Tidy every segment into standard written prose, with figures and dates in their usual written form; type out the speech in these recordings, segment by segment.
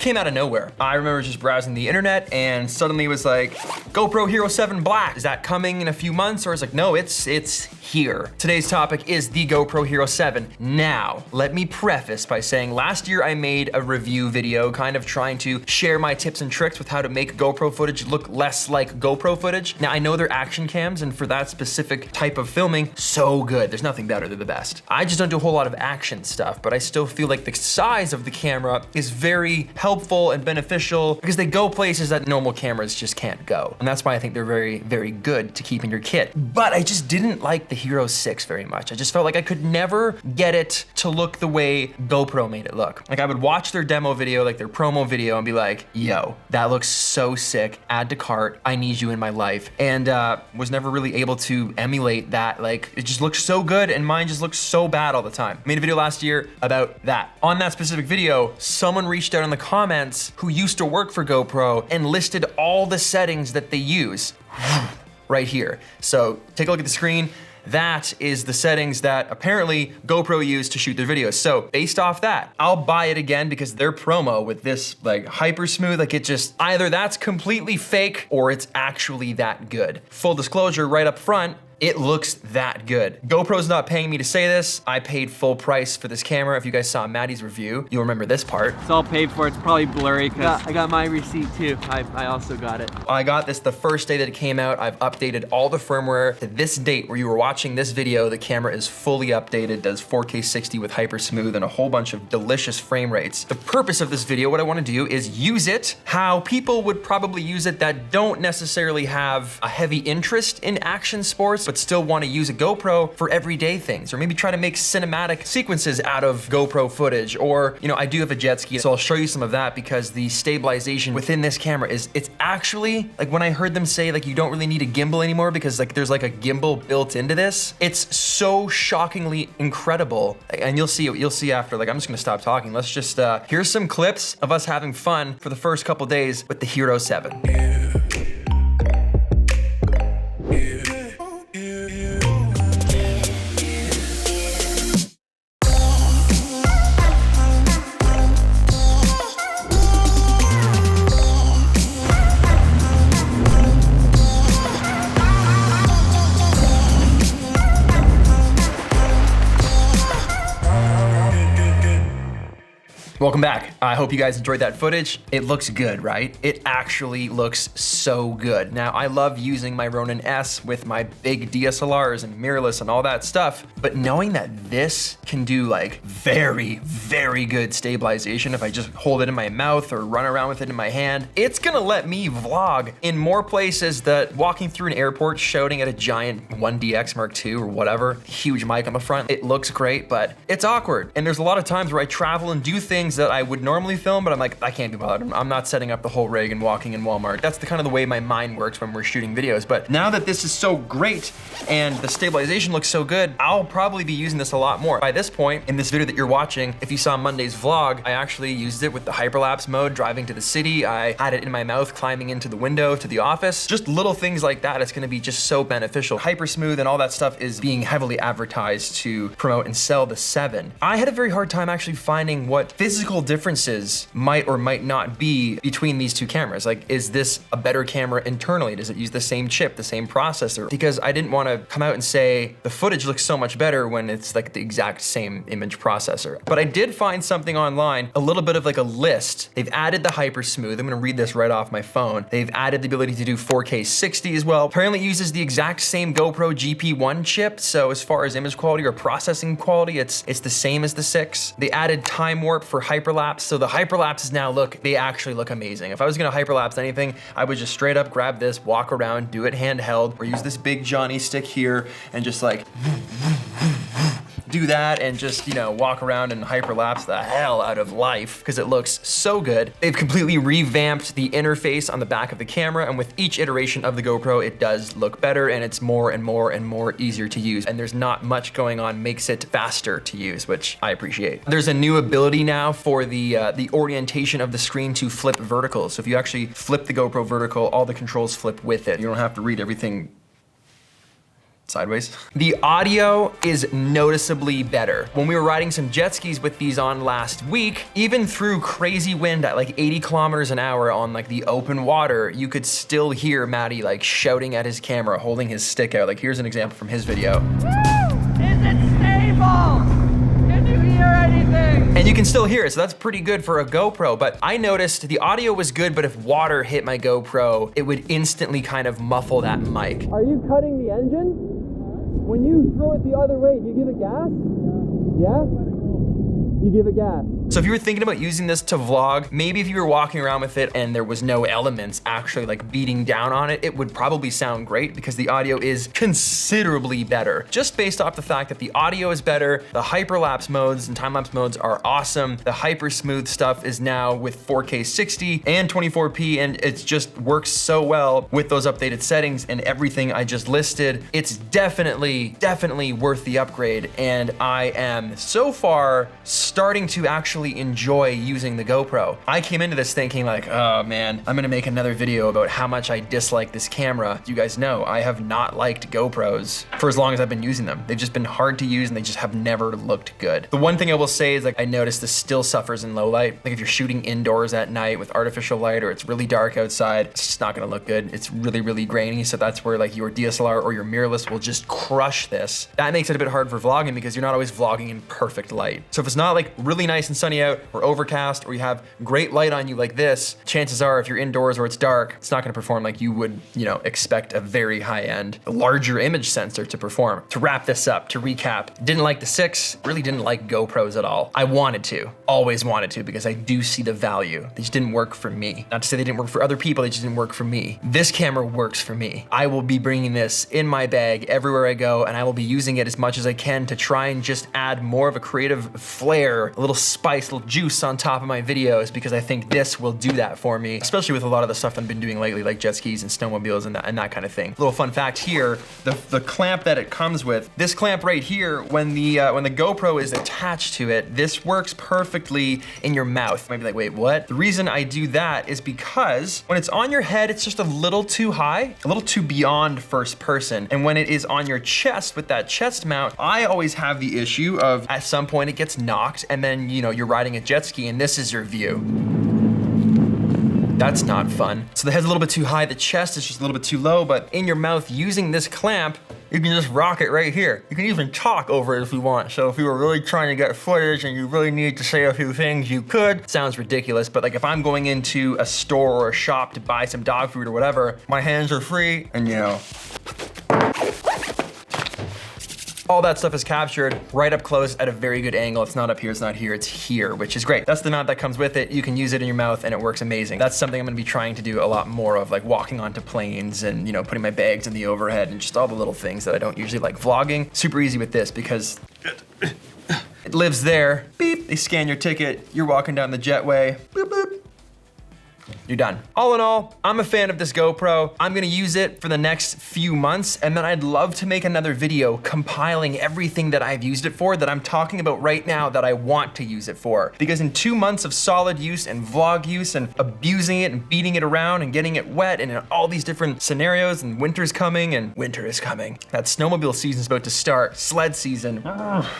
came out of nowhere. I remember just browsing the internet and suddenly it was like, GoPro Hero 7 Black. Is that coming in a few months? Or it's like, no, it's here. Today's topic is the GoPro Hero 7. Now, let me preface by saying last year I made a review video kind of trying to share my tips and tricks with how to make GoPro footage look less like GoPro footage. Now I know they're action cams and for that specific type of filming, so good. There's nothing better, they're the best. I just don't do a whole lot of action stuff, but I still feel like the size of the camera is very helpful and beneficial because they go places that normal cameras just can't go. And that's why I think they're very, very good to keep in your kit. But I just didn't like the Hero 6 very much. I just felt like I could never get it to look the way GoPro made it look. Like I would watch their demo video, like their promo video and be like, yo, that looks so sick, add to cart, I need you in my life. And was never really able to emulate that. Like it just looks so good and mine just looks so bad all the time. I made a video last year about that. On that specific video, someone reached out in the comments who used to work for GoPro and listed all the settings that they use right here. So take a look at the screen. That is the settings that apparently GoPro used to shoot their videos. So based off that, I'll buy it again because their promo with this like hyper smooth, like it just, either that's completely fake or it's actually that good. Full disclosure right up front, it looks that good. GoPro's not paying me to say this. I paid full price for this camera. If you guys saw Maddie's review, you'll remember this part. It's all paid for. It's probably blurry because I got my receipt too. I also got it. I got this the first day that it came out. I've updated all the firmware to this date where you were watching this video. The camera is fully updated, does 4K 60 with hyper smooth and a whole bunch of delicious frame rates. The purpose of this video, what I want to do is use it how people would probably use it that don't necessarily have a heavy interest in action sports, but still want to use a GoPro for everyday things, or maybe try to make cinematic sequences out of GoPro footage. Or, you know, I do have a jet ski, so I'll show you some of that because the stabilization within this camera it's actually, like when I heard them say like you don't really need a gimbal anymore because like there's like a gimbal built into this, it's so shockingly incredible. And you'll see after, like I'm just gonna stop talking. Let's just, here's some clips of us having fun for the first couple days with the Hero 7. Welcome back. I hope you guys enjoyed that footage. It looks good, right? It actually looks so good. Now, I love using my Ronin S with my big DSLRs and mirrorless and all that stuff, but knowing that this can do like very, very good stabilization if I just hold it in my mouth or run around with it in my hand, it's gonna let me vlog in more places that walking through an airport shouting at a giant 1DX Mark II or whatever, huge mic on the front. It looks great, but it's awkward. And there's a lot of times where I travel and do things that I would normally film, but I'm like, I can't be bothered. I'm not setting up the whole rig and walking in Walmart. That's the kind of the way my mind works when we're shooting videos. But now that this is so great and the stabilization looks so good, I'll probably be using this a lot more. By this point, in this video that you're watching, if you saw Monday's vlog, I actually used it with the hyperlapse mode, driving to the city. I had it in my mouth, climbing into the window to the office. Just little things like that, it's gonna be just so beneficial. Hyper smooth and all that stuff is being heavily advertised to promote and sell the 7. I had a very hard time actually finding what physical differences might or might not be between these two cameras. Like, is this a better camera internally? Does it use the same chip, the same processor? Because I didn't want to come out and say the footage looks so much better when it's like the exact same image processor. But I did find something online, a little bit of like a list. They've added the hyper smooth. I'm gonna read this right off my phone. They've added the ability to do 4K 60 as well. Apparently it uses the exact same GoPro GP1 chip. So as far as image quality or processing quality, it's the same as the 6. They added time warp for hyperlapse. So the hyperlapses now they actually look amazing. If I was gonna hyperlapse anything, I would just straight up grab this, walk around, do it handheld, or use this big Johnny stick here and just like do that and just, you know, walk around and hyperlapse the hell out of life because it looks so good. They've completely revamped the interface on the back of the camera, and with each iteration of the GoPro, it does look better and it's more and more and more easier to use. And there's not much going on, makes it faster to use, which I appreciate. There's a new ability now for the orientation of the screen to flip vertical. So if you actually flip the GoPro vertical, all the controls flip with it. You don't have to read everything sideways. The audio is noticeably better. When we were riding some jet skis with these on last week, even through crazy wind at like 80 kilometers an hour on like the open water, you could still hear Matty like shouting at his camera, holding his stick out. Like here's an example from his video. Woo! Is it stable? Can you hear anything? And you can still hear it, so that's pretty good for a GoPro. But I noticed the audio was good, but if water hit my GoPro, it would instantly kind of muffle that mic. Are you cutting the engine? When you throw it the other way, do you give it gas? Yeah? You give it gas. So if you were thinking about using this to vlog, maybe if you were walking around with it and there was no elements actually like beating down on it, it would probably sound great because the audio is considerably better. Just based off the fact that the audio is better, the hyperlapse modes and time-lapse modes are awesome. The hyper smooth stuff is now with 4K 60 and 24p, and it just works so well with those updated settings and everything I just listed. It's definitely worth the upgrade, and I am so far starting to actually enjoy using the GoPro. I came into this thinking like, oh man, I'm gonna make another video about how much I dislike this camera. You guys know I have not liked GoPros for as long as I've been using them. They've just been hard to use and they just have never looked good. The one thing I will say is like I noticed this still suffers in low light. Like if you're shooting indoors at night with artificial light or it's really dark outside, it's just not gonna look good. It's really grainy, so that's where like your DSLR or your mirrorless will just crush this. That makes it a bit hard for vlogging because you're not always vlogging in perfect light. So if it's not like really nice and sunny out or overcast, or you have great light on you like this, chances are if you're indoors or it's dark, it's not gonna perform like you would, you know, expect a very high-end, larger image sensor to perform. To wrap this up, to recap, didn't like the 6, really didn't like GoPros at all. I wanted to, always wanted to, because I do see the value. They just didn't work for me. Not to say they didn't work for other people, they just didn't work for me. This camera works for me. I will be bringing this in my bag everywhere I go, and I will be using it as much as I can to try and just add more of a creative flair, a little spice, a little juice on top of my videos, because I think this will do that for me, especially with a lot of the stuff I've been doing lately, like jet skis and snowmobiles and that kind of thing. Little fun fact here, the clamp that it comes with, this clamp right here, when the GoPro is attached to it, this works perfectly in your mouth. You might be like, wait, what? The reason I do that is because when it's on your head, it's just a little too high, a little too beyond first person. And when it is on your chest with that chest mount, I always have the issue of at some point it gets knocked and then, you know, you're riding a jet ski and this is your view. That's not fun. So the head's a little bit too high, the chest is just a little bit too low, but in your mouth using this clamp, you can just rock it right here. You can even talk over it if you want. So if you were really trying to get footage and you really need to say a few things, you could. Sounds ridiculous, but like if I'm going into a store or a shop to buy some dog food or whatever, my hands are free and you know, all that stuff is captured right up close at a very good angle. It's not up here, it's not here, it's here, which is great. That's the mount that comes with it. You can use it in your mouth and it works amazing. That's something I'm gonna be trying to do a lot more of, like walking onto planes and, you know, putting my bags in the overhead and just all the little things that I don't usually like vlogging. Super easy with this because it lives there. Beep, they scan your ticket. You're walking down the jetway. Boop, boop. You're done. All in all, I'm a fan of this GoPro. I'm gonna use it for the next few months, and then I'd love to make another video compiling everything that I've used it for that I'm talking about right now that I want to use it for. Because in 2 months of solid use and vlog use and abusing it and beating it around and getting it wet and in all these different scenarios, and winter's coming and winter is coming. That snowmobile season's about to start, sled season.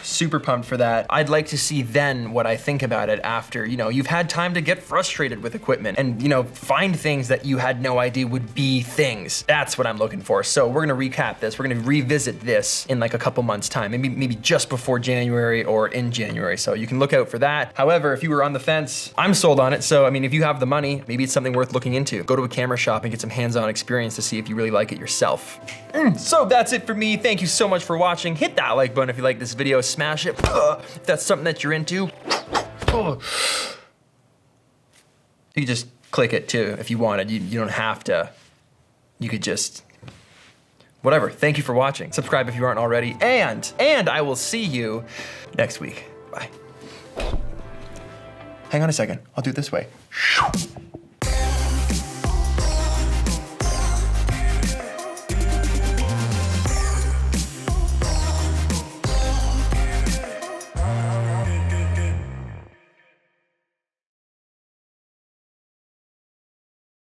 Super pumped for that. I'd like to see then what I think about it after, you know, you've had time to get frustrated with equipment and, you know, find things that you had no idea would be things. That's what I'm looking for. So we're gonna recap this. We're gonna revisit this in like a couple months time, maybe just before January or in January. So you can look out for that. However, if you were on the fence, I'm sold on it. So, I mean, if you have the money, maybe it's something worth looking into. Go to a camera shop and get some hands-on experience to see if you really like it yourself. So that's it for me. Thank you so much for watching. Hit that like button if you like this video. Smash it if that's something that you're into. You just click it too if you wanted. You don't have to. You could just, whatever. Thank you for watching. Subscribe if you aren't already. And I will see you next week. Bye. Hang on a second. I'll do it this way.